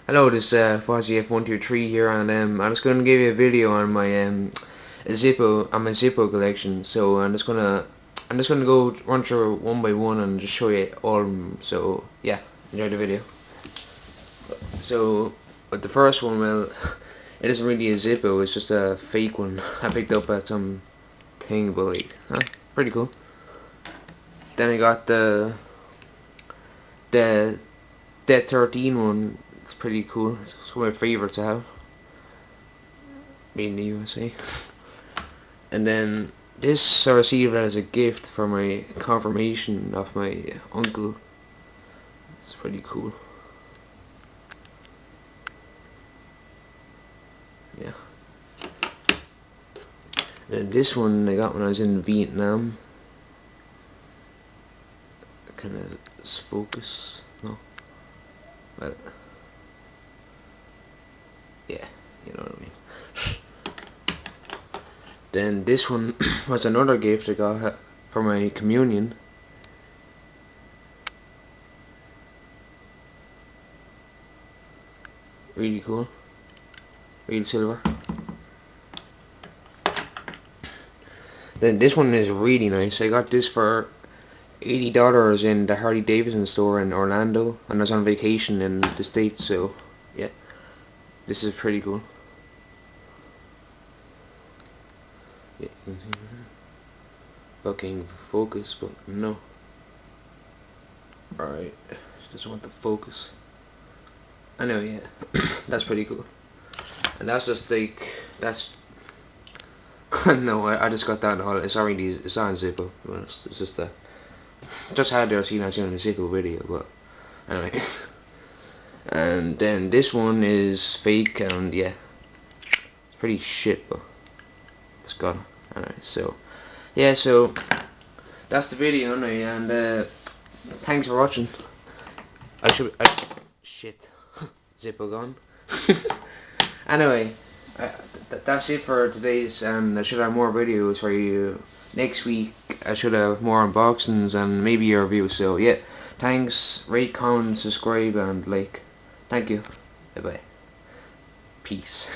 Hello, this is FozzyF123 here, and I'm just gonna give you a video on my Zippo collection. So I'm just gonna go run through one by one and just show you all of them. So yeah, enjoy the video. So with the first one, well, it isn't really a Zippo; it's just a fake one I picked up at some thing, but like, pretty cool. Then I got the Dead 13 one. It's pretty cool. It's one of my favorites I have. Made in the USA. And then this I received as a gift for my confirmation of my uncle. It's pretty cool. Yeah. And this one I got when I was in Vietnam. Kind of focus. No. Well. Yeah, you know what I mean. Then this one was another gift I got for my communion. Really cool. Real silver. Then this one is really nice. I got this for $80 in the Harley Davidson store in Orlando, and I was on vacation in the States, so yeah. This is pretty cool. Yeah, you can see fucking focus, but no. Alright, just want the focus. I know, yeah. That's pretty cool. And that's just like, that's no, I just got that in the holiday. It's already, it's on Zippo. It's just a, just had there seen I seen in the Zippo video, but anyway. And then this one is fake, and yeah, it's pretty shit, but it's got it. Alright, so yeah, so that's the video anyway, and thanks for watching. Shit, Zippo gone. Anyway, that's it for today's, and I should have more videos for you next week. I should have more unboxings and maybe a review. So yeah, thanks, rate, comment, subscribe, and like. Thank you. Bye bye. Peace.